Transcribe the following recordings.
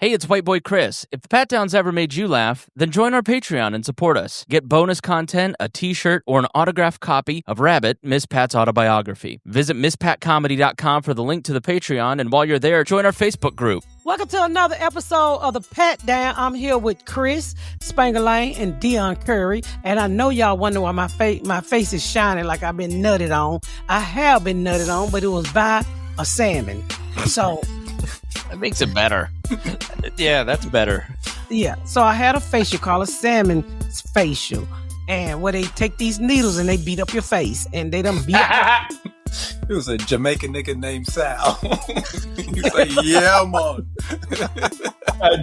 Hey, it's White Boy Chris. If the Pat Downs ever made you laugh, then join our Patreon and support us. Get bonus content, a t-shirt, or an autographed copy of Rabbit, Miss Pat's autobiography. Visit MissPatComedy.com for the link to the Patreon, and while you're there, join our Facebook group. Welcome to another episode of the Pat Down. I'm here with Chris Spangerlane and Dion Curry, and I know y'all wonder why my face is shining like I've been nutted on. I have been nutted on, but it was by a salmon. So... That makes it better. Yeah, that's better. Yeah, so I had a facial called a salmon facial, and where they take these needles and they beat up your face, and they done beat up. It was a Jamaican nigga named Sal. You say, yeah, man.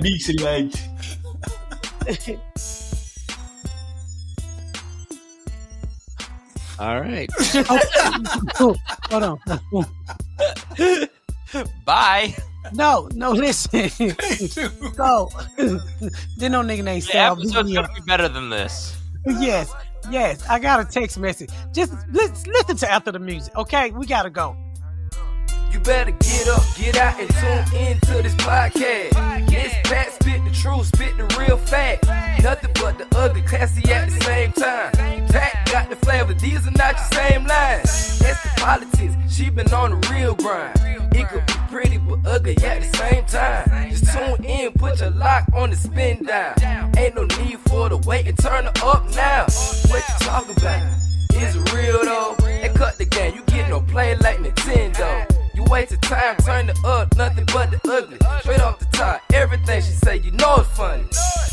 Decent like. All right. Oh, hold on. Bye. No, listen. Go. Then no nigga named Sal. The episode's gonna be better than this. Yes. I got a text message. Just listen to after the music, okay? We gotta go. You better get up, get out, and tune into this podcast. This Pat spit the truth, spit the real fact. Nothing but the ugly, classy at the same time. Pat got the flavor, these are not your same lines. That's the politics, she been on the real grind. It could be pretty but ugly at the same time. Just tune in, put your lock on the spin down. Ain't no need for the wait and turn it up now. What you talking about? Is it real though? And cut the game, you get no play like Nintendo. You wasted time, turn it up, nothing but the ugly. Straight off the top, everything she say, you know it's funny.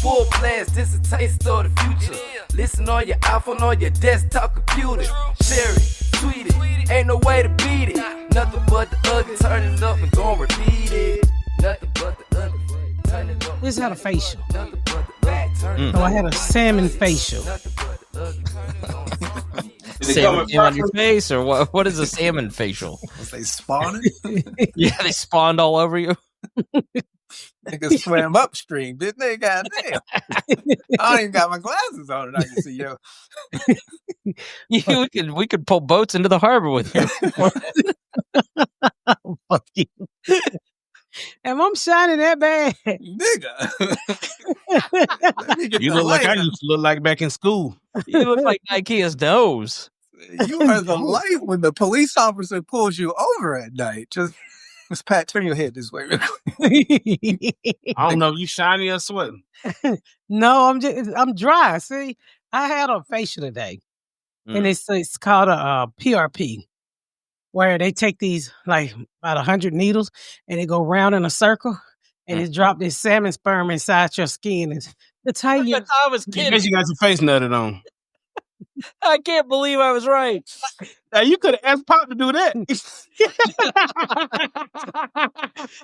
Full blast, this a taste of the future. Listen on your iPhone, on your desktop computer. Share it, tweet it, ain't no way to beat it. Nothing but the ugly, turn it up and gon' repeat it. Nothing but the ugly, turn it up. This had a facial. Nothing but the ugly, turn it up. So I had a salmon facial. Nothing but the ugly. Salmon on your face, or what? What is a salmon facial? Was they spawning? Yeah, they spawned all over you. Niggas swam upstream, didn't they? Goddamn. I don't even got my glasses on and I can see you. We could pull boats into the harbor with you. Fuck you. Am I shining that bad? Nigga. You look like I used to look like back in school. You look like Ikea's nose. You are the light when the police officer pulls you over at night. Just Pat, turn your head this way real quick. I don't know if you shiny or sweating. No, I'm dry. See, I had a facial today, and it's called a PRP, where they take these like about 100 needles and they go round in a circle and it drop this salmon sperm inside your skin. And it's how you. I was I kidding. guess you got your face nutted on. I can't believe I was right. Now you could have asked Pop to do that.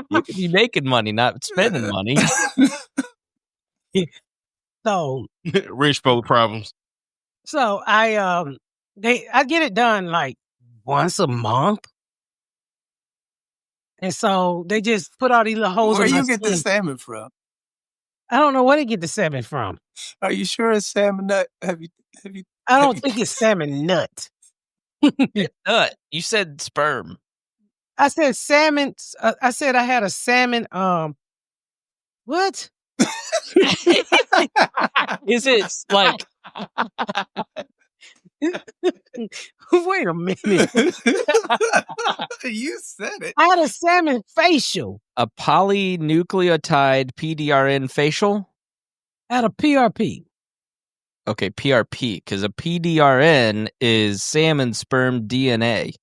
You could be making money, not spending money. So Rich folk problems. So I get it done like once a month. And so they just put all these little holes Where in my you get the skin. salmon from? I don't know where they get the salmon from. Are you sure it's salmon nut? Have you I don't think it's salmon nut. Nut. You said sperm. I said salmon. I said I had a salmon. What? Is it like Wait a minute. You said it. I had a salmon facial. a polynucleotide PDRN facial? I had a PRP. Okay, PRP, because a PDRN is salmon sperm DNA.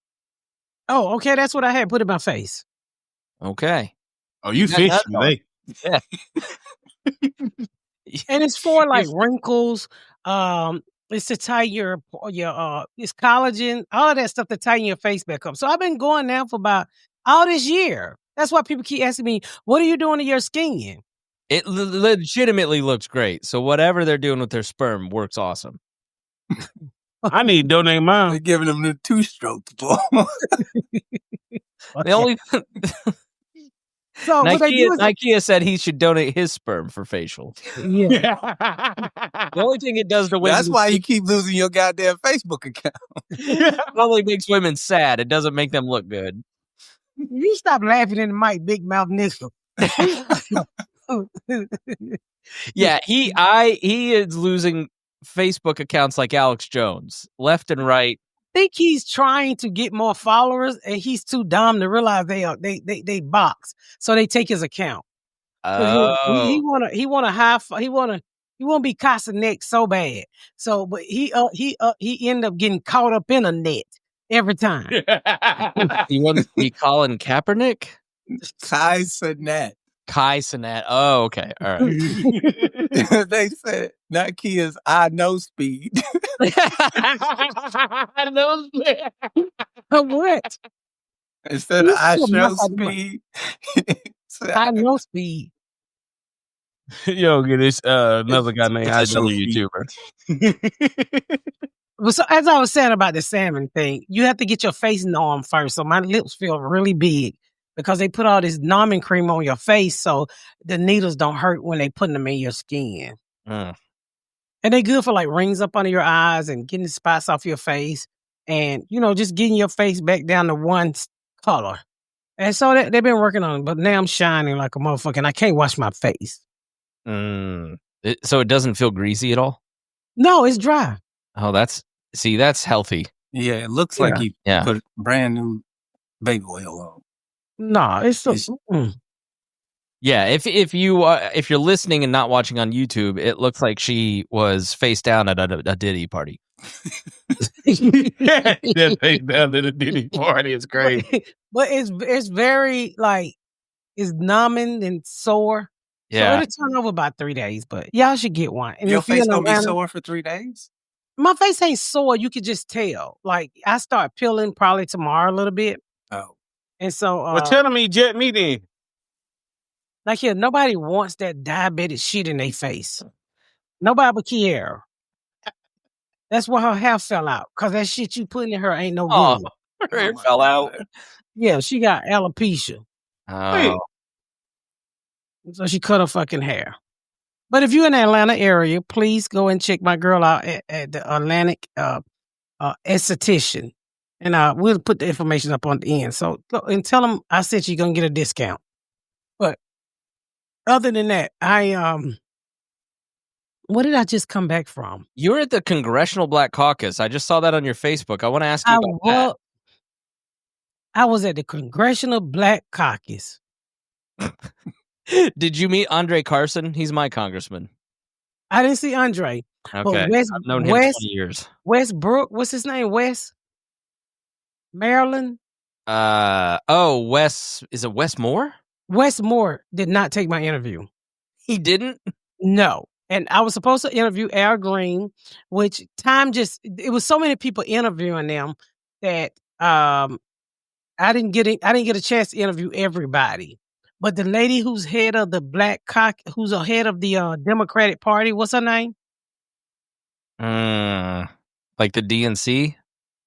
Oh, okay. That's what I had put in my face. Okay. Oh, you fish today. Yeah. And it's for like wrinkles. It's to tie your it's collagen, all of that stuff to tighten your face back up. So I've been going now for about all this year. That's why people keep asking me, what are you doing to your skin? It legitimately looks great. So whatever they're doing with their sperm works awesome. I need to donate They're mine. giving them the 2-stroke ball. The only So what they do is Ikea said he should donate his sperm for facial. yeah. The only thing it does to women That's why you keep losing your goddamn Facebook account. it only makes women sad. It doesn't make them look good. You stop laughing in the mic, big mouth nigga. Yeah, he is losing Facebook accounts like Alex Jones, left and right. I think he's trying to get more followers, and he's too dumb to realize they box, so they take his account. He want to be Casa next so bad. So, but he ended up getting caught up in a net every time. You want to be Colin Kaepernick? Kai Cenat. Kai Cenat. Oh, okay. All right. They said not Kia's I know speed. I know speed. What? Instead of I show speed. I know speed. Yo, get this another guy named I know YouTuber. Well, so as I was saying about the salmon thing, you have to get your face numbed first. So my lips feel really big because they put all this numbing cream on your face, so the needles don't hurt when they put them in your skin. And they're good for like rings up under your eyes and getting the spots off your face, and just getting your face back down to one color. And so they've been working on it, but now I'm shining like a motherfucker, and I can't wash my face. So it doesn't feel greasy at all? No, it's dry. Oh, that's healthy. Yeah, it looks like he put brand new baby oil on. No, it's Yeah, if you're listening and not watching on YouTube, it looks like she was face down at a Diddy party. That face down at a Diddy party is great. But it's very it's numbing and sore. Yeah. So it'll turn over about 3 days, but y'all should get one. And your face gonna be sore for 3 days? My face ain't sore. You could just tell. Like, I start peeling probably tomorrow a little bit. Oh. And so... well, tell them he jet me then. Like, yeah, nobody wants that diabetic shit in their face. Nobody but Kiara. That's why her hair fell out. Because that shit you put in her ain't no good. Her hair fell out. Yeah, she got alopecia. Oh. So she cut her fucking hair. But if you're in the Atlanta area, please go and check my girl out at the Atlantic esthetician. And we'll put the information up on the end. So go and tell them I said you're going to get a discount. But other than that, what did I just come back from? You were at the Congressional Black Caucus. I just saw that on your Facebook. I want to ask you about that. I was at the Congressional Black Caucus. Did you meet Andre Carson? He's my congressman. I didn't see Andre. Okay. I've known him 20 years. Westbrook, what's his name? Maryland? Wes, is it Wes Moore? Wes Moore did not take my interview. He didn't? No. And I was supposed to interview Al Green, which it was so many people interviewing them that I didn't get a chance to interview everybody. But the lady who's head of the who's a head of the Democratic Party, what's her name? Like the DNC?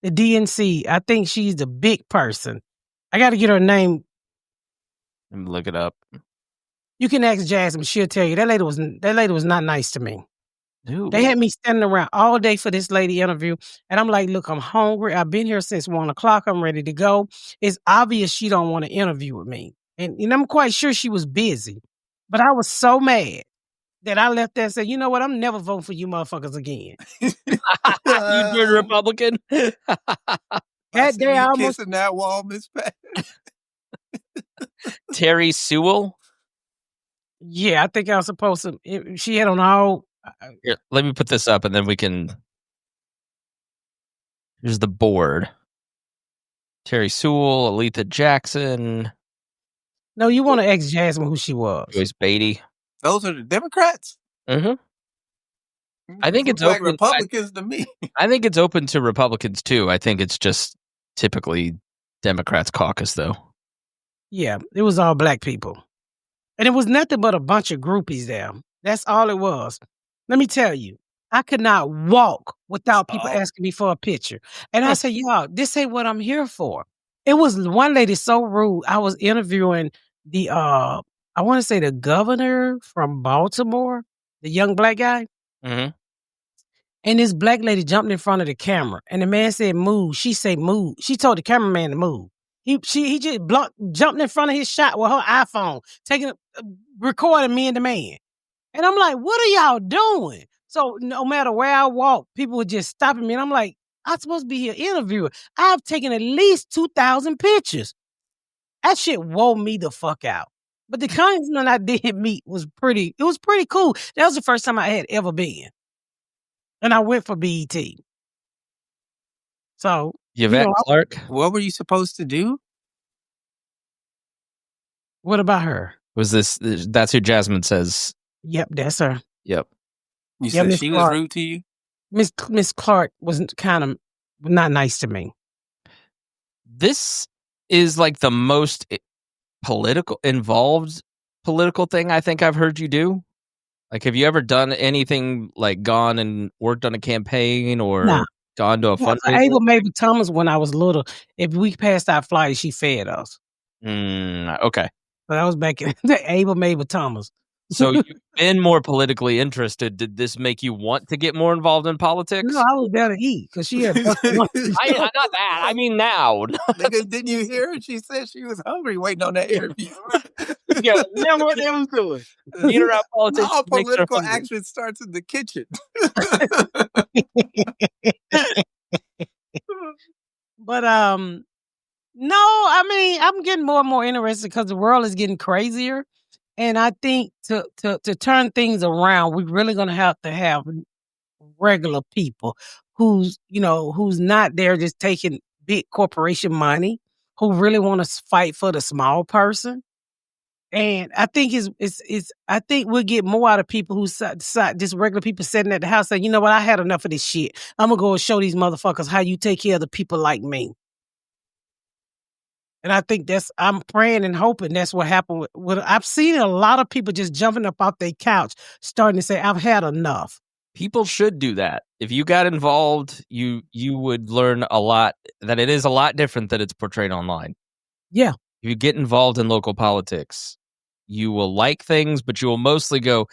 The DNC. I think she's the big person. I got to get her name. Let me look it up. You can ask Jasmine. She'll tell you. That lady was not nice to me. Dude. They had me standing around all day for this lady interview. And I'm like, look, I'm hungry. I've been here since 1:00. I'm ready to go. It's obvious she don't want to interview with me. And I'm quite sure she was busy. But I was so mad that I left there and said, you know what? I'm never voting for you motherfuckers again. You turned Republican? That day I almost... kissing that wall, Miss Pat. Terry Sewell? Yeah, I think I was supposed to. She had on all... Here, let me put this up and then we can... Here's the board. Terry Sewell, Aletha Jackson... No, you want to ask Jasmine who she was. Joyce Beatty. Those are the Democrats? Mm-hmm. I think it's open. Republicans to me. I think it's open to Republicans too. I think it's just typically Democrats caucus though. Yeah, it was all black people. And it was nothing but a bunch of groupies there. That's all it was. Let me tell you, I could not walk without people asking me for a picture. And I said, y'all, this ain't what I'm here for. It was one lady so rude. I was interviewing the, I want to say the governor from Baltimore, the young black guy. Mm-hmm. And this black lady jumped in front of the camera. And the man said, move. She said, move. She told the cameraman to move. He just jumped in front of his shot with her iPhone, taking it. recording me and the man. And I'm like, what are y'all doing? So no matter where I walk, people were just stopping me. And I'm like, I'm supposed to be here interviewer. I've taken at least 2,000 pictures. That shit wore me the fuck out. But the congressman I did meet was pretty cool. That was the first time I had ever been. And I went for BET. So Yvette Clark. What were you supposed to do? What about her? Was this? That's who Jasmine says. Yep, that's her. Yep. You said Ms. she Clark was rude to you? Miss Clark was kind of not nice to me. This is like the most involved political thing I think I've heard you do. Like, have you ever done anything like gone and worked on a campaign or gone to a fundraiser? Ava Mabel Thomas, when I was little, if we passed out flyers, she fed us. Okay. So that was back in the Ava Mabel Thomas. So you've been more politically interested. Did this make you want to get more involved in politics? No, I was there to eat because she had. Not that. I mean now. Didn't you hear her? She said she was hungry waiting on that interview. Yeah, remember what they was doing. Eat around politics. All political action starts in the kitchen. But no, I mean, I'm getting more and more interested because the world is getting crazier. And I think to turn things around, we're really going to have regular people who's not there just taking big corporation money, who really want to fight for the small person. And I think I think we'll get more out of people who decide, just regular people sitting at the house saying, you know what, I had enough of this shit. I'm going to go and show these motherfuckers how you take care of the people like me. And I think I'm praying and hoping that's what happened. I've seen a lot of people just jumping up off their couch, starting to say, I've had enough. People should do that. If you got involved, you would learn a lot, that it is a lot different than it's portrayed online. Yeah. If you get involved in local politics, you will like things, but you will mostly go,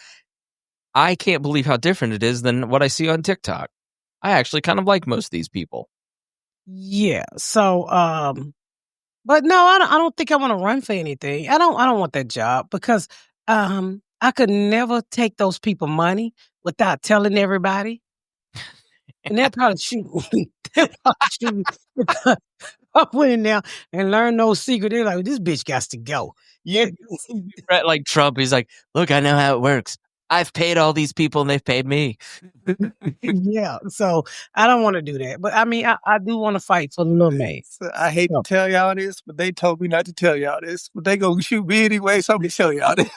I can't believe how different it is than what I see on TikTok. I actually kind of like most of these people. Yeah. So, but no, I don't think I want to run for anything. I don't want that job because I could never take those people money without telling everybody. And they'll probably shoot me. I went in there and learned no secret. They're like, this bitch got to go. Yeah. Like Trump, he's like, look, I know how it works. I've paid all these people and they've paid me. Yeah, so I don't want to do that. But I mean, I do want to fight for the little man. So I hate to tell y'all this, but they told me not to tell y'all this. But they gonna shoot me anyway, so I'm gonna tell y'all this.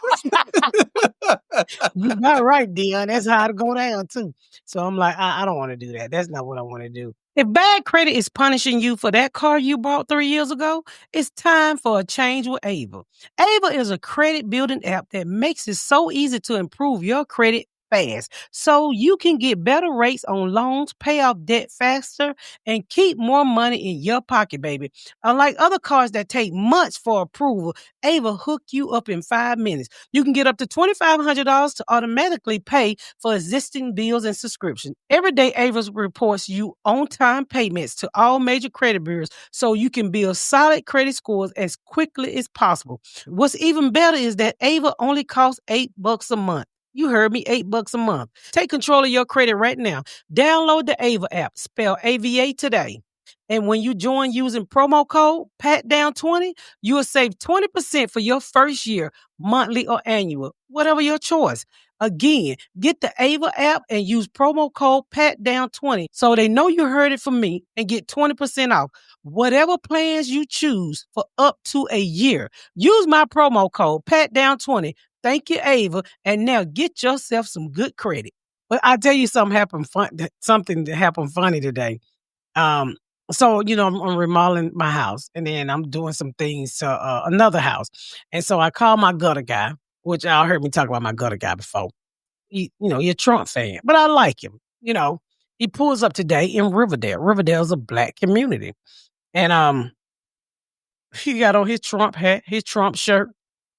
You're not right, Dion. That's how it go down too. So I'm like, I don't want to do that. That's not what I want to do. If bad credit is punishing you for that car you bought 3 years ago, it's time for a change with Ava. Ava is a credit building app that makes it so easy to improve your credit fast, so you can get better rates on loans, pay off debt faster, and keep more money in your pocket, baby. Unlike other cards that take months for approval, Ava hook you up in 5 minutes. You can get up to $2,500 to automatically pay for existing bills and subscriptions. Every day, Ava reports you on-time payments to all major credit bureaus, so you can build solid credit scores as quickly as possible. What's even better is that Ava only costs $8 a month. You heard me, $8 a month. Take control of your credit right now. Download the Ava app, spell AVA today. And when you join using promo code PATDOWN20, you will save 20% for your first year, monthly or annual, whatever your choice. Again, get the Ava app and use promo code PATDOWN20 so they know you heard it from me and get 20% off whatever plans you choose for up to a year. Use my promo code PATDOWN20. Thank you, Ava. And now get yourself some good credit. But I'll tell you something that happened funny today. So, I'm remodeling my house and then I'm doing some things to another house. And so I called my gutter guy, which y'all heard me talk about my gutter guy before. He's a Trump fan, but I like him. He pulls up today in Riverdale. Riverdale's a black community. And he got on his Trump hat, his Trump shirt,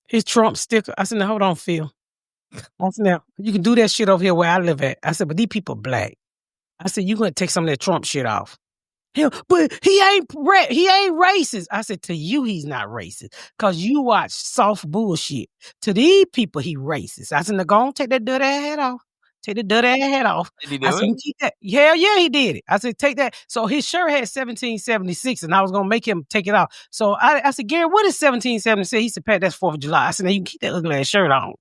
his Trump sticker. I said, now, hold on, Phil. I said, now, you can do that shit over here where I live at. I said, but these people black. I said, you're going to take some of that Trump shit off. But he ain't racist. I said, to you, he's not racist because you watch soft bullshit. To these people, he racist. I said, now go on, take that dirty ass head off. Take the dirty ass head off. Did he do I said, you keep that. Hell yeah, he did it. I said, take that. So his shirt had 1776, and I was gonna make him take it off. So I said, Gary, what is 1776? He said, Pat, that's 4th of July. I said, now you can keep that ugly ass shirt on,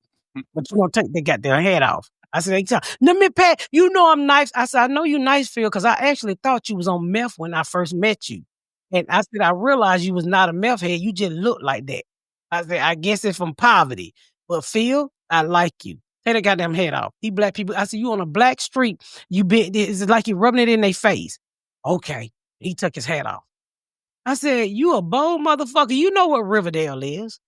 but you gonna take that goddamn head off. I said, no, man, Pat, you know I'm nice. I said, I know you nice, Phil, because I actually thought you was on meth when I first met you. And I said, I realized you was not a meth head. You just look like that. I said, I guess it's from poverty. But Phil, I like you. Take that goddamn head off. These black people, I said, you on a black street, it's like you rubbing it in their face. Okay. He took his hat off. I said, you a bold motherfucker. You know what Riverdale is.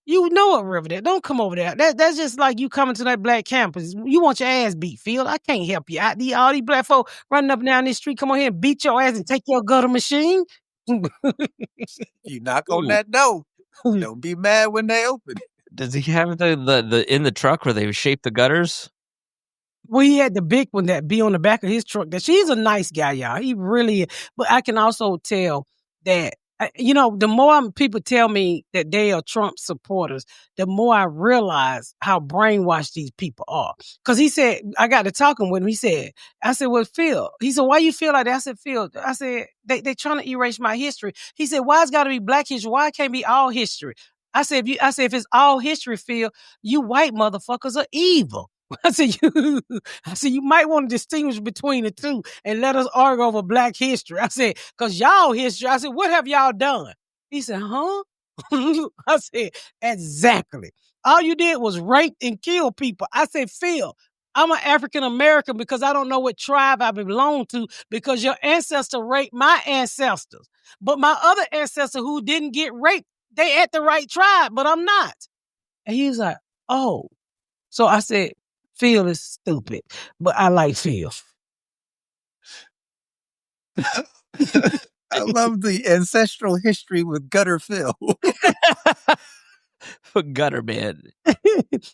You know what Riverdale. Don't come over there. That's just like you coming to that black campus. You want your ass beat, Phil. I can't help you. All these black folk running up and down this street, come on here and beat your ass and take your gutter machine. You knock on that door. Don't be mad when they open it. Does he have the in the truck where they shape the gutters? Well, he had the big one that be on the back of his truck. That she's a nice guy, y'all. He really is. But I can also tell that, the more people tell me that they are Trump supporters, the more I realize how brainwashed these people are. Because he said, I got to talking with him. I said, well, Phil. He said, why you feel like that? I said, Phil, they trying to erase my history. He said, why it's got to be black history? Why it can't be all history? I said, if it's all history, Phil, you white motherfuckers are evil. I said, you might want to distinguish between the two and let us argue over black history. I said, because y'all history, I said, what have y'all done? He said, huh? I said, exactly. All you did was rape and kill people. I said, Phil, I'm an African American because I don't know what tribe I belong to because your ancestor raped my ancestors. But my other ancestor who didn't get raped, they at the right tribe, but I'm not. And he was like, oh. So I said, Phil is stupid, but I like Phil. I love the ancestral history with Gutter Phil. Gutter man.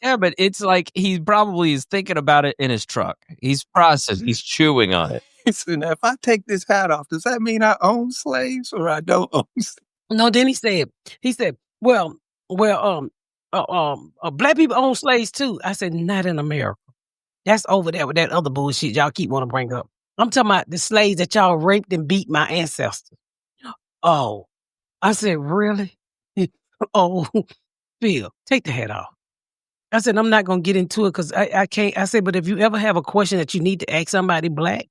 Yeah, but it's like he probably is thinking about it in his truck. He's processing. He's chewing on it. So now, if I take this hat off, does that mean I own slaves or I don't own slaves? No, then he said, well, black people own slaves too. I said, not in America. That's over there with that other bullshit y'all keep want to bring up. I'm talking about the slaves that y'all raped and beat my ancestors. Oh, I said, really? Oh, Phil, take the hat off. I said, I'm not going to get into it because I can't. I said, but if you ever have a question that you need to ask somebody black,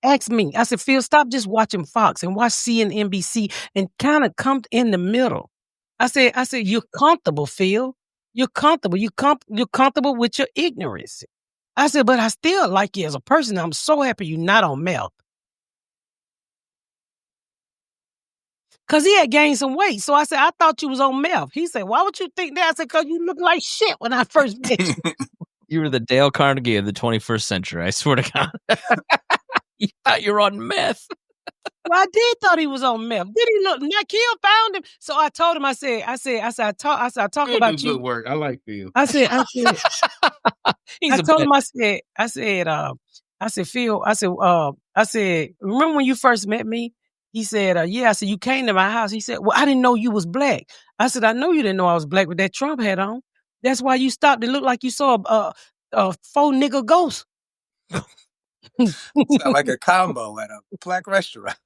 ask me. I said, Phil, stop just watching Fox and watch CNBC and kind of come in the middle. I said, you're comfortable, Phil. You're comfortable. You're comfortable with your ignorance. I said, but I still like you as a person. I'm so happy you're not on meth. Because he had gained some weight. So I said, I thought you was on meth. He said, why would you think that? I said, because you look like shit when I first met you. You were the Dale Carnegie of the 21st century. I swear to God. You thought you were on meth. Well, I did thought he was on meth. Did he look? Nikhil found him. So I told him, I talk about you. Good work. I like Phil. I said, Phil, I said, remember when you first met me? He said, yeah. I said, you came to my house. He said, well, I didn't know you was black. I said, I know you didn't know I was black with that Trump hat on. That's why you stopped and looked like you saw a faux nigga ghost. Sound like a combo at a black restaurant.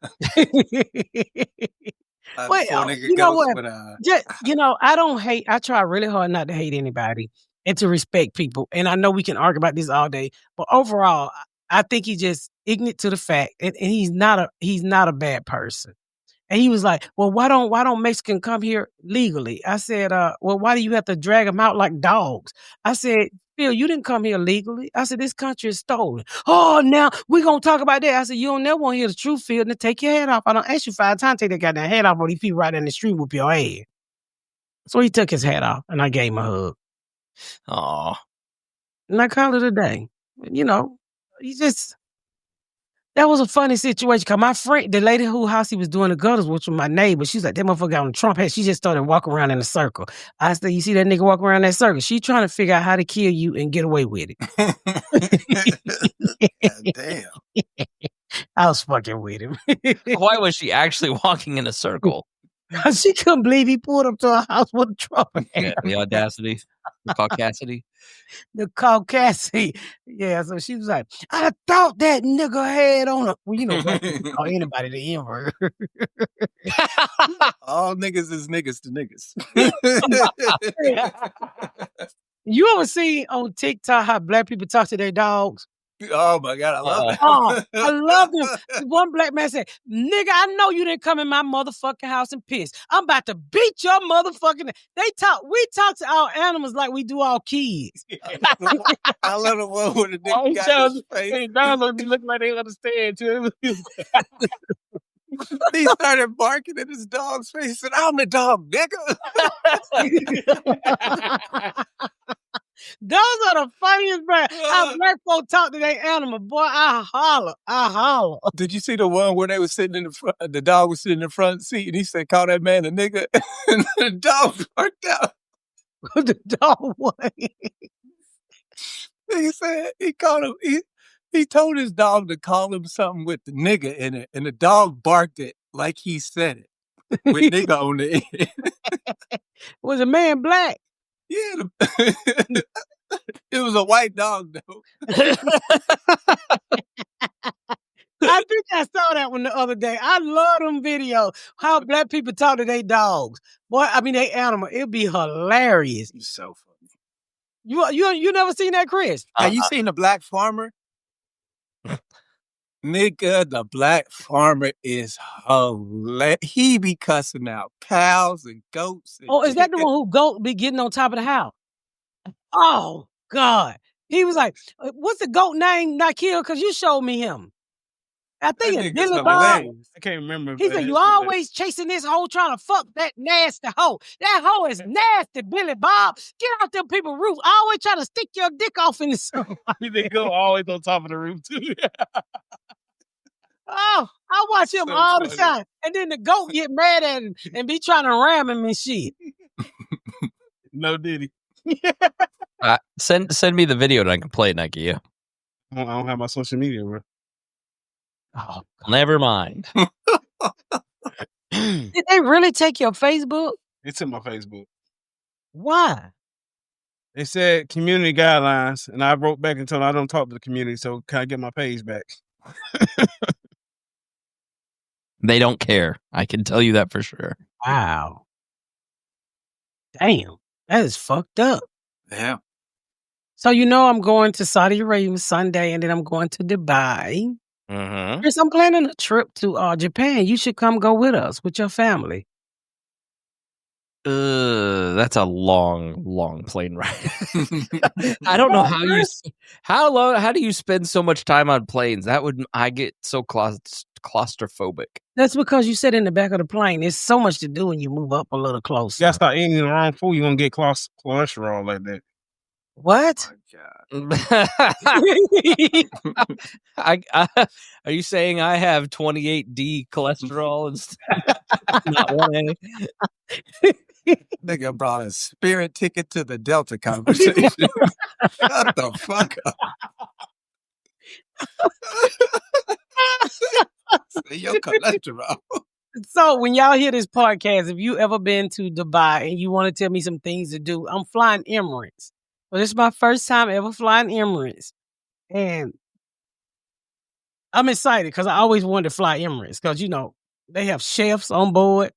Well, you know what? I don't hate. I try really hard not to hate anybody and to respect people. And I know we can argue about this all day, but overall, I think he's just ignorant to the fact, and he's not a bad person. And he was like, well, why don't Mexicans come here legally? I said, well, why do you have to drag them out like dogs? I said, Phil, you didn't come here legally. I said, this country is stolen. Oh, now we're going to talk about that. I said, you don't never want to hear the truth, Phil, and take your head off. I don't ask you 5 times to take that goddamn head off, or these people right in the street whoop your head. So he took his hat off, and I gave him a hug. Aw. And I called it a day. That was a funny situation because my friend, the lady whose house he was doing the gutters, which was my neighbor, she's like, that motherfucker got on a Trump hat. She just started walking around in a circle. I said, you see that nigga walking around that circle? She trying to figure out how to kill you and get away with it. God damn. I was fucking with him. Why was she actually walking in a circle? She couldn't believe he pulled up to her house with a truck. Yeah, the audacity, the caucasity. The Caucasian. Yeah, so she was like, I thought that nigga had on a... Well, you know, black people call anybody the N-word. All niggas is niggas to niggas. You ever see on TikTok how black people talk to their dogs? Oh my God, I love it. Oh, I love them. One black man said, nigga, I know you didn't come in my motherfucking house and piss. I'm about to beat your motherfucking... We talk to our animals like we do our kids. I love the one with the nigga got his face. Hey, dogs be looking like they understand too. He started barking at his dog's face. He said, I'm the dog, nigga. Those are the funniest, bro. How black folk talk to their animal. Boy, I holler. Did you see the one where they was sitting in the front, the dog was sitting in the front seat and he said, call that man a nigga? And the dog barked out. The dog what? He said, he called him, he told his dog to call him something with the nigga in it. And the dog barked it like he said it. With nigga on the end. Was a man black? Yeah. It was a white dog, though. I think I saw that one the other day. I love them videos. How black people talk to their dogs. Boy, I mean, they animal. It'd be hilarious. He's so funny. You never seen that, Chris? Have you seen the black farmer? Nigga, the black farmer is hilarious. He be cussing out cows and goats. And Oh, is that the one who goat be getting on top of the house? Oh, God. He was like, what's the goat name not killed? Because you showed me him. I think That it's nigga's Billy Bob. hilarious. I can't remember. He said, you always chasing this hoe trying to fuck that nasty hoe. That hoe is nasty, Billy Bob. Get out them people's roof. Always trying to stick your dick off in the sun. They go always on top of the roof too. Oh, I watch him So all the funny. time. And then the goat get mad at him and be trying to ram him and shit. No diddy. Send me the video and I can play it, Nike. Yeah. I don't have my social media, bro. Oh, never mind. Did they really take your Facebook? It's in my Facebook. Why? They said community guidelines, and I wrote back and told them I don't talk to the community, so can I get my page back? They don't care. I can tell you that for sure. Wow. Damn. That is fucked up. Yeah. So you know I'm going to Saudi Arabia Sunday and then I'm going to Dubai. Mm-hmm. Chris, I'm planning a trip to Japan. You should come go with us, with your family. That's a long plane ride. I don't know how do you spend so much time on planes? I get so claustrophobic. That's because you sit in the back of the plane. There's so much to do when you move up a little You closer. gotta start eating the wrong food, you're gonna get cholesterol like that. What? Are you saying I have 28D cholesterol instead not 1A? Nigga brought a spirit ticket to the Delta conversation. Shut the fuck up. Your cholesterol. So when y'all hear this podcast, if you ever been to Dubai and you want to tell me some things to do, I'm flying Emirates. Well, this is my first time ever flying Emirates. And I'm excited because I always wanted to fly Emirates because, you know, they have chefs on board.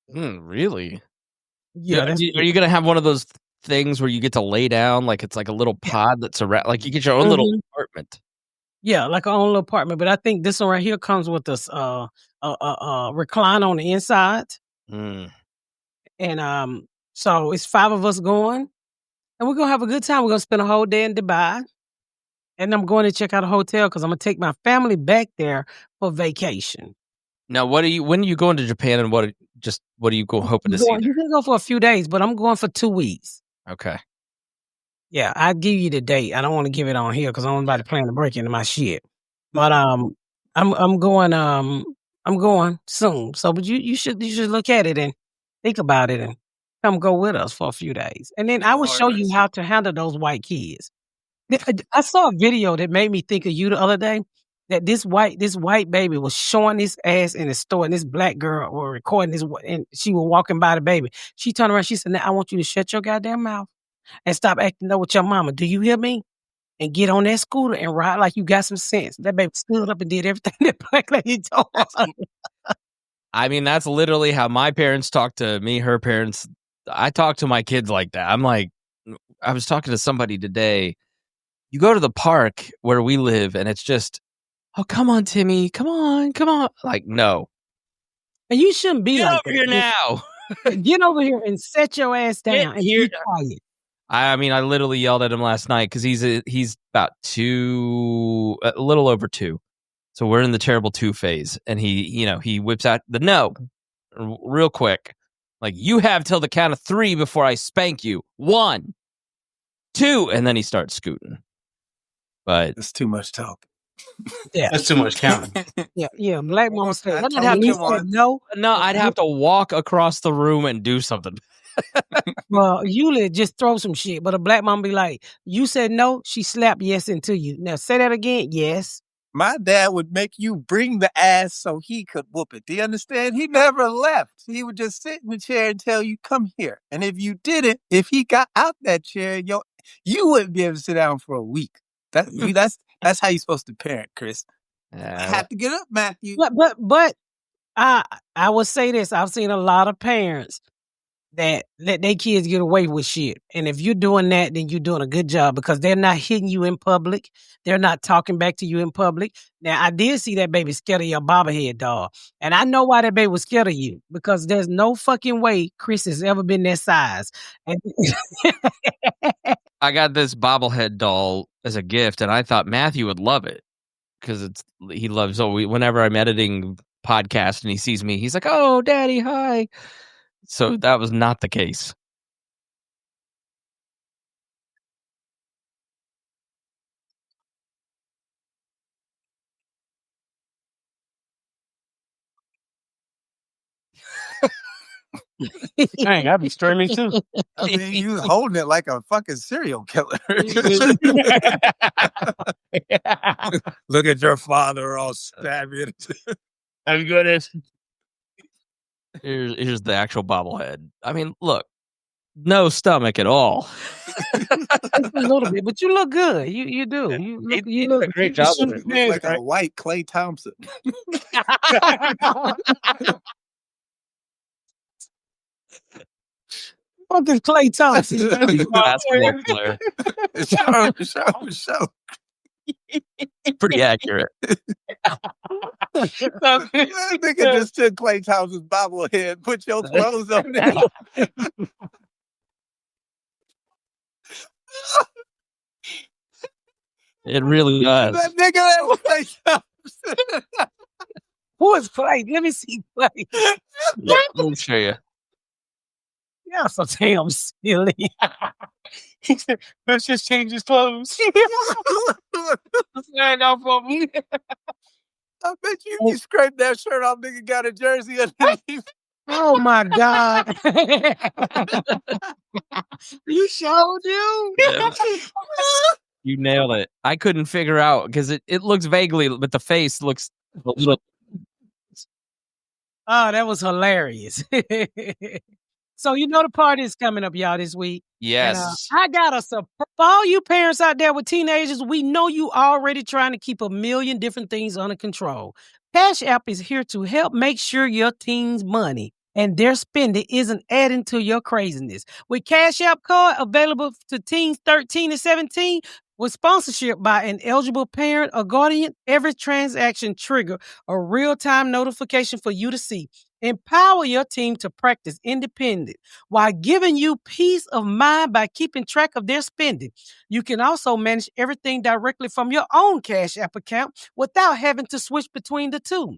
Really? Yeah. Are you going to have one of those things where you get to lay down like it's like a little pod that's around, like you get your own little apartment? Yeah, like our own little apartment. But I think this one right here comes with this recline on the inside. Mm. And so it's 5 of us going. And we're going to have a good time. We're going to spend a whole day in Dubai. And I'm going to check out a hotel because I'm going to take my family back there for vacation. Now, when are you going to Japan and what are you hoping to see? You can go for a few days, but I'm going for 2 weeks. Okay. Yeah, I'll give you the date. I don't want to give it on here because I don't want to plan to break into my shit. But I'm going soon. So but you should look at it and think about it and come go with us for a few days. And then I will show you how to handle those white kids. I saw a video that made me think of you the other day. that this white baby was showing his ass in the store, and this black girl was recording this, and she was walking by the baby. She turned around, she said, "Now I want you to shut your goddamn mouth and stop acting up with your mama. Do you hear me? And get on that scooter and ride like you got some sense." That baby stood up and did everything that black lady told her. I mean, that's literally how my parents talk to me, her parents. I talk to my kids like that. I'm like, I was talking to somebody today. You go to the park where we live, and it's just, "Oh, come on, Timmy. Come on. Like, no. And you shouldn't be Get like over here now. Get over here and set your ass down and be quiet. I mean, I literally yelled at him last night because he's about a little over 2. So we're in the terrible 2 phase, and he whips out the no real quick. Like, you have till the count of 3 before I spank you. 1, 2, and then he starts scooting. But it's too much talk. Yeah, that's too much counting. Yeah. Black mama said, no, I'd have to walk across the room and do something. Well, Yulia just throw some shit, but a black mom be like, "You said no," she slapped yes into you. Now say that again. Yes. My dad would make you bring the ass so he could whoop it. Do you understand? He never left. He would just sit in the chair and tell you, "Come here." And if you didn't, if he got out that chair, you wouldn't be able to sit down for a week. That's how you're supposed to parent, Chris. I have to get up, Matthew. But I would say this. I've seen a lot of parents that let their kids get away with shit. And if you're doing that, then you're doing a good job because they're not hitting you in public. They're not talking back to you in public. Now, I did see that baby scared of your bobblehead doll. And I know why that baby was scared of you because there's no fucking way Chris has ever been that size. And I got this bobblehead doll as a gift, and I thought Matthew would love it because he loves. So whenever I'm editing podcast and he sees me, he's like, "Oh, Daddy, hi." So that was not the case. Dang, I'd be streaming too. I mean, you was holding it like a fucking serial killer. Look at your father all stabbing. I'm good at. Here's the actual bobblehead. I mean, look, no stomach at all. a little bit, but you look good. You do. You look a great job. You look like a white Klay Thompson. Fuck is Klay Thompson? Basketball player. Show. Pretty accurate. That nigga just took Klay Thompson's bobblehead, put your clothes on it. It really does. That nigga that was Klay Thompson. Who is Klay? Let me see Klay. Let me show you. Yeah, so damn silly. Let's just change his clothes. Stand out for me. I bet you scraped that shirt off, nigga got a jersey underneath. Oh my God. You showed you. Yeah. You nailed it. I couldn't figure out because it looks vaguely, but the face looks a little. Oh, that was hilarious. So you know the party is coming up, y'all, this week. Yes. And, I got a surprise. For all you parents out there with teenagers, we know you already trying to keep a million different things under control. Cash App is here to help make sure your teen's money and their spending isn't adding to your craziness. With Cash App card available to teens 13 to 17, with sponsorship by an eligible parent or guardian, every transaction trigger a real-time notification for you to see. Empower your team to practice independence while giving you peace of mind by keeping track of their spending. You can also manage everything directly from your own Cash App account without having to switch between the two.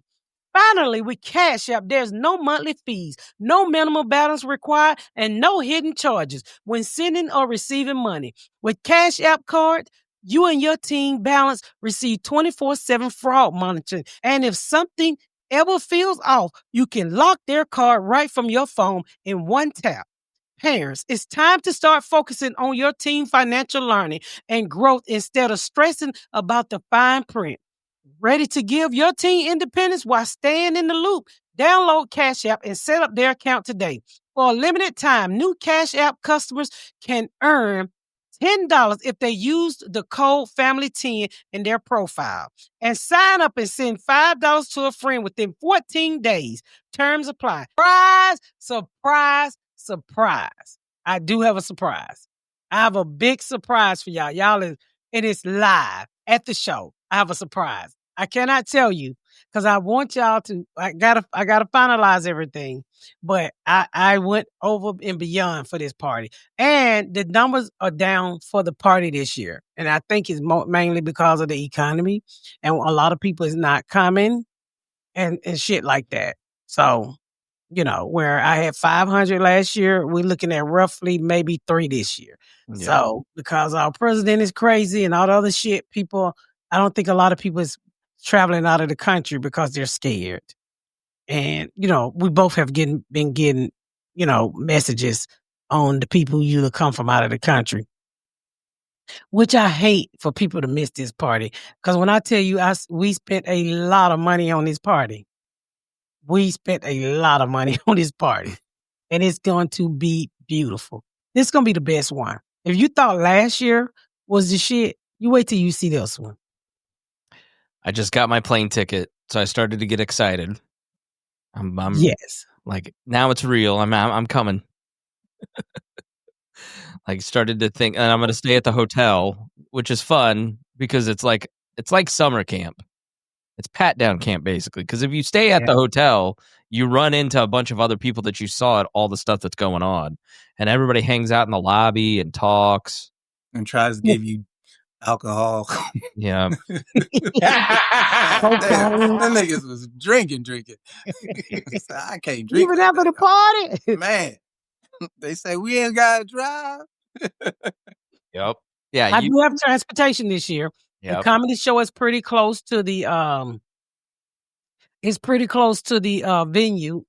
Finally, with Cash App, there's no monthly fees, no minimum balance required, and no hidden charges when sending or receiving money. With Cash App card, you and your team balance receive 24/7 fraud monitoring. And if something ever feels off, you can lock their card right from your phone in one tap. Parents, it's time to start focusing on your teen financial learning and growth instead of stressing about the fine print. Ready to give your team independence while staying in the loop? Download Cash App and set up their account today. For a limited time, new Cash App customers can earn $10 if they used the code FAMILY10 in their profile. And sign up and send $5 to a friend within 14 days. Terms apply. Surprise, surprise, surprise. I do have a surprise. I have a big surprise for y'all. It is live at the show. I have a surprise. I cannot tell you because I want y'all to. I gotta finalize everything, but I went over and beyond for this party, and the numbers are down for the party this year, and I think it's mainly because of the economy, and a lot of people is not coming, and shit like that. So, where I had 500 last year, we're looking at roughly maybe 3 this year. Yeah. So because our president is crazy and all the other shit, I don't think a lot of people is traveling out of the country because they're scared. And, we both have been getting, messages on the people who usually come from out of the country, which I hate for people to miss this party. Because when I tell you, we spent a lot of money on this party. We spent a lot of money on this party. And it's going to be beautiful. This is going to be the best one. If you thought last year was the shit, you wait till you see this one. I just got my plane ticket, so I started to get excited. I'm yes. Like, now it's real. I'm coming. Like, started to think, and I'm going to stay at the hotel, which is fun because it's like summer camp. It's pat down camp, basically. Because if you stay at the hotel, you run into a bunch of other people that you saw at all the stuff that's going on. And everybody hangs out in the lobby and talks. And tries to give you alcohol. Yeah. Them niggas was drinking. I can't drink. Even after the party. Man, they say we ain't got to drive. Yep. Yeah. I do have transportation this year. Yep. The comedy show is pretty close to the venue,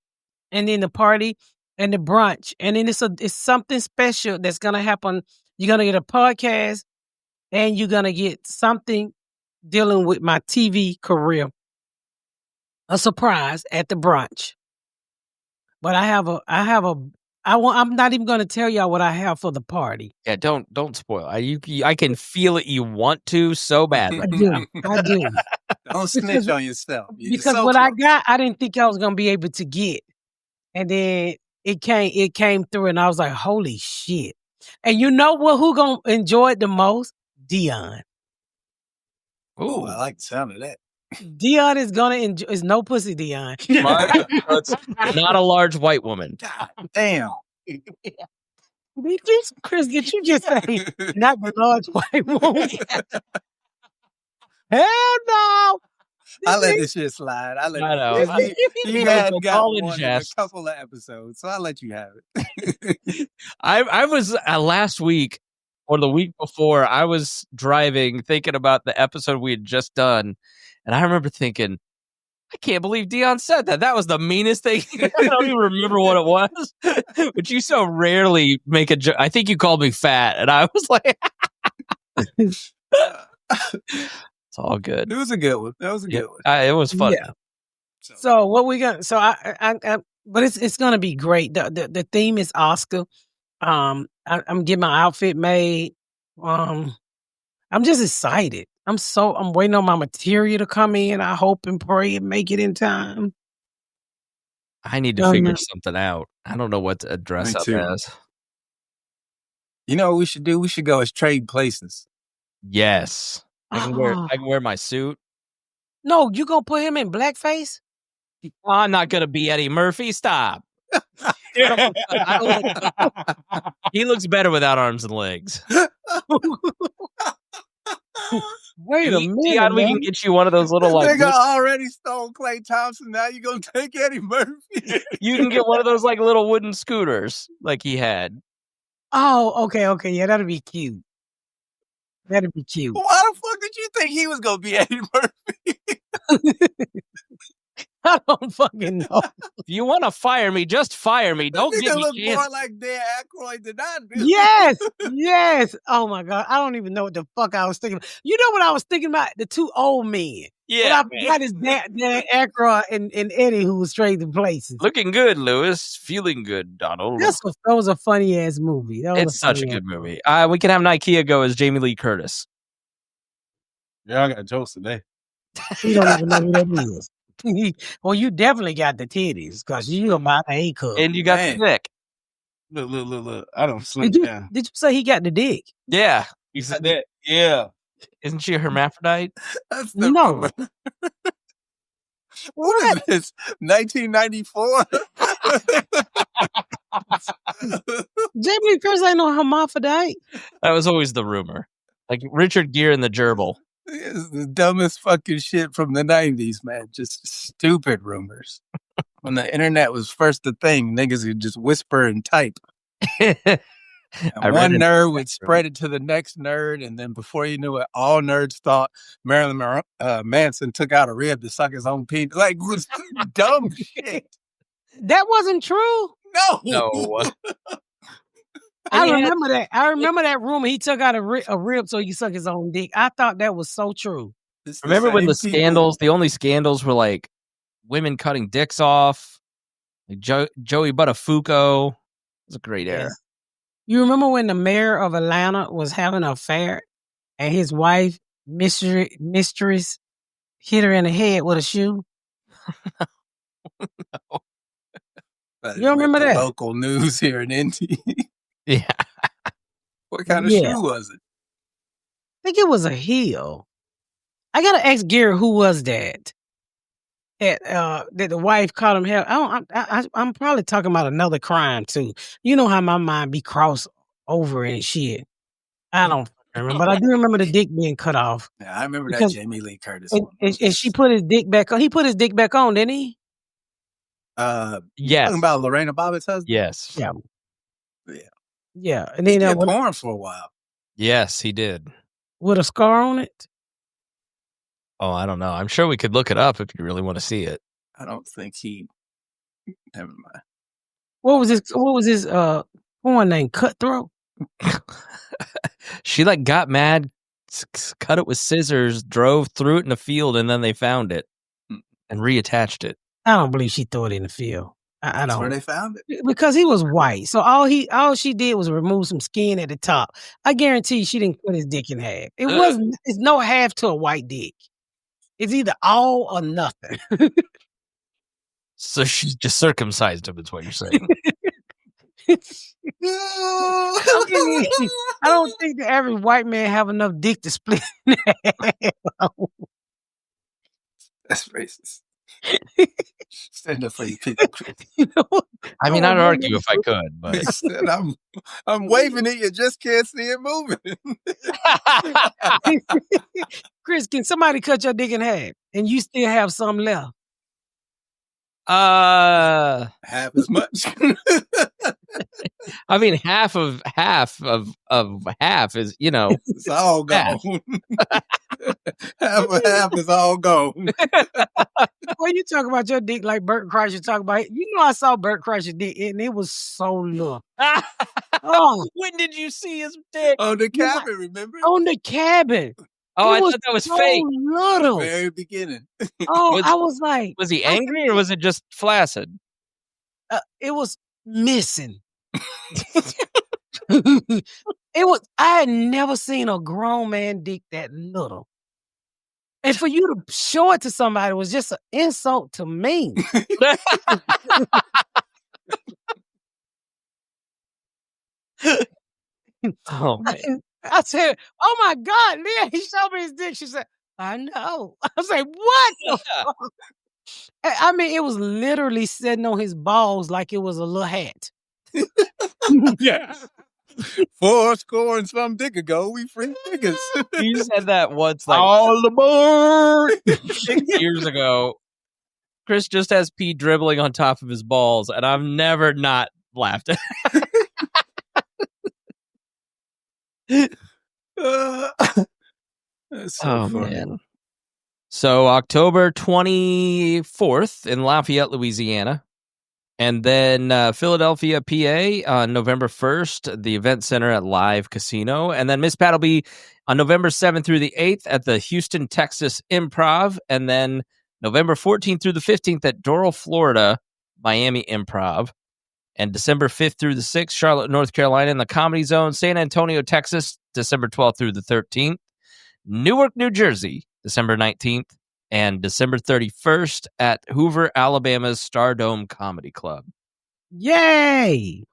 and then the party and the brunch, and then it's something special that's gonna happen. You're gonna get a podcast, and you're gonna get something dealing with my TV career. A surprise at the brunch. But I'm not even going to tell y'all what I have for the party. Yeah, don't spoil. I can feel it. You want to so badly. I do. Don't snitch on yourself. Because what I got, I didn't think I was going to be able to get, and then it came through, and I was like, "Holy shit!" And you know what? Who gonna enjoy it the most? Dion. Oh, I like the sound of that. Dion is gonna enjoy. It's no pussy, Dion. Not a large white woman. God damn. Chris, did you just say not a large white woman? Hell no. I let this shit slide. I know. You had got one in a couple of episodes, so I'll let you have it. I was last week or the week before, I was driving thinking about the episode we had just done. And I remember thinking, I can't believe Dion said that. That was the meanest thing. I don't even remember what it was. But you so rarely make a joke. I think you called me fat. And I was like, it's all good. It was a good one. That was a good one. It was fun. Yeah. So what we got? So but it's gonna be great. The theme is Oscar. I'm getting my outfit made. I'm just excited. I'm waiting on my material to come in. I hope and pray and make it in time. I need to figure something out. I don't know what to dress up as. You know what we should do? We should go as trade places. Yes. I can wear my suit. No, you gonna put him in blackface? I'm not gonna be Eddie Murphy. Stop. He looks better without arms and legs. Wait a minute, Dion, we can get you one of those little like. Nigga already stole Klay Thompson. Now you gonna take Eddie Murphy? You can get one of those like little wooden scooters like he had. Oh, okay, yeah, that'd be cute. That'd be cute. Why the fuck did you think he was gonna be Eddie Murphy? I don't fucking know. If you want to fire me, just fire me. Don't That give nigga me look chance. more like Dan Aykroyd than I do. Yes. Oh my God. I don't even know what the fuck I was thinking. You know what I was thinking about? The two old men. Yeah. What I forgot is Dan Aykroyd and Eddie, who was trading places. Looking good, Lewis. Feeling good, Donald. That was a funny ass movie. It's such a good movie. We can have Nikea go as Jamie Lee Curtis. Yeah, I got jokes today. You don't even know who that is. Well, you definitely got the titties because you about the A cup. And you got the dick. Look. I don't sleep down. Did you say he got the dick? Yeah. You said that? Yeah. Isn't she a hermaphrodite? That's the No. rumor. What is this? 1994? Jamie Lee Curtis ain't no hermaphrodite. That was always the rumor. Like Richard Gere and the gerbil. It's the dumbest fucking shit from the 90s, man. Just stupid rumors. When the internet was first a thing, niggas would just whisper and type. And one nerd would spread it to the next nerd, and then before you knew it, all nerds thought Marilyn Manson took out a rib to suck his own penis. Like, it was dumb shit. That wasn't true. No. I remember that. I remember that rumor. He took out a rib so he could suck his own dick. I thought that was so true. Remember when the scandals, the only scandals were like women cutting dicks off, like Joey Buttafuoco. It was a great era. You remember when the mayor of Atlanta was having an affair and his wife, mistress, hit her in the head with a shoe? No. You don't remember that? Local news here in Indy. Yeah. What kind of shoe was it? I think it was a heel. I gotta ask Gary who was that. That the wife caught him hell. I'm probably talking about another crime too. You know how my mind be crossed over and shit. I don't remember, but I do remember the dick being cut off. Yeah, I remember that Jamie Lee Curtis one. And she put his dick back on. He put his dick back on, didn't he? Yes. Talking about Lorena Bobbitt's husband? Yes. Yeah. And then he did porn for a while. Yes, he did. With a scar on it? Oh, I don't know. I'm sure we could look it up if you really want to see it. I don't think he. Never mind. What was his porn name? Cutthroat? She like got mad, cut it with scissors, drove through it in the field, and then they found it and reattached it. I don't believe she threw it in the field. I don't. That's where they found it? Because he was white. So all she did was remove some skin at the top. I guarantee she didn't cut his dick in half. It's no half to a white dick. It's either all or nothing. So she just circumcised him, is what you're saying. I don't think the average white man have enough dick to split. That's racist. Stand up for you people. I mean, I'd argue if I could, but I'm waving at you, just can't see it moving. Chris, can somebody cut your dick in half and you still have some left? Half as much. I mean, half of half is, it's all gone. Half is all gone. When you talk about your dick like Bert Kreischer talk about, I saw Bert Kreischer dick and it was so little. Oh, when did you see his dick? On the cabin, remember? On the cabin. Oh, I thought that was so fake. Little. Very beginning. Oh, I was like, was he angry or was it just flaccid? It was missing. I had never seen a grown man dick that little. And for you to show it to somebody was just an insult to me. Oh, man. I said, "Oh my God, Leah, he showed me his dick." She said, "I know." I was like, "What the fuck?" I mean, it was literally sitting on his balls like it was a little hat. Yeah. 4 score and some dick ago, we free niggas. You said that once, like all aboard. 6 years ago. Chris just has pee dribbling on top of his balls, and I've never not laughed at it. That's so funny. Man. So October 24th in Lafayette, Louisiana. And then Philadelphia, PA on November 1st, the Event Center at Live Casino. And then Miss Pat will be on November 7th through the 8th at the Houston, Texas Improv. And then November 14th through the 15th at Doral, Florida, Miami Improv. And December 5th through the 6th, Charlotte, North Carolina in the Comedy Zone. San Antonio, Texas, December 12th through the 13th. Newark, New Jersey, December 19th. And December 31st at Hoover, Alabama's Stardome Comedy Club. Yay!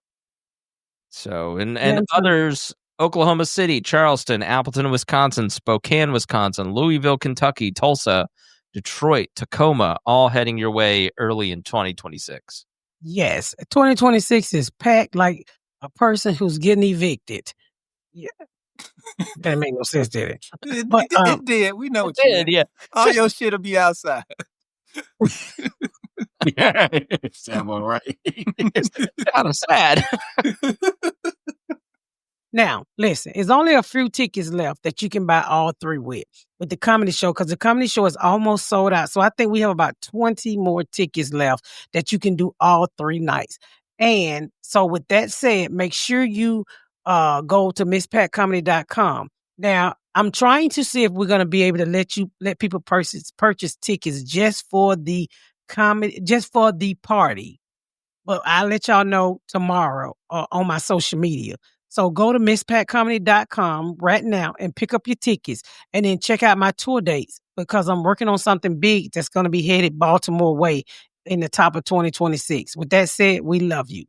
So, and others, Oklahoma City, Charleston, Appleton, Wisconsin, Spokane, Wisconsin, Louisville, Kentucky, Tulsa, Detroit, Tacoma, all heading your way early in 2026. Yes, 2026 is packed like a person who's getting evicted. Yeah. That didn't make no sense, did it? But, it did. We know what you did. Yeah. All your shit will be outside. Yeah, sound all right. It's kind of sad. Now, listen, there's only a few tickets left that you can buy all three with the comedy show, because the comedy show is almost sold out. So I think we have about 20 more tickets left that you can do all 3 nights. And so with that said, make sure you go to MissPatComedy.com. Now, I'm trying to see if we're going to be able to let people purchase tickets just for the comedy, just for the party. But I'll let y'all know tomorrow on my social media. So go to MissPatComedy.com right now and pick up your tickets, and then check out my tour dates, because I'm working on something big that's going to be headed Baltimore way in the top of 2026. With that said, we love you.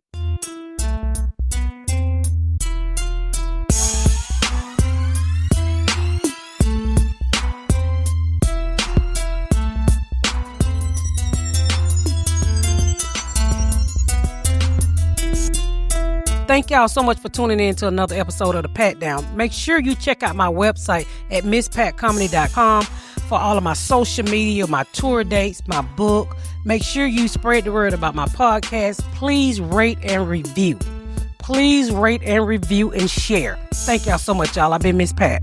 Thank y'all so much for tuning in to another episode of The Pat Down. Make sure you check out my website at MissPatComedy.com for all of my social media, my tour dates, my book. Make sure you spread the word about my podcast. Please rate and review. Please rate and review and share. Thank y'all so much, y'all. I've been Miss Pat.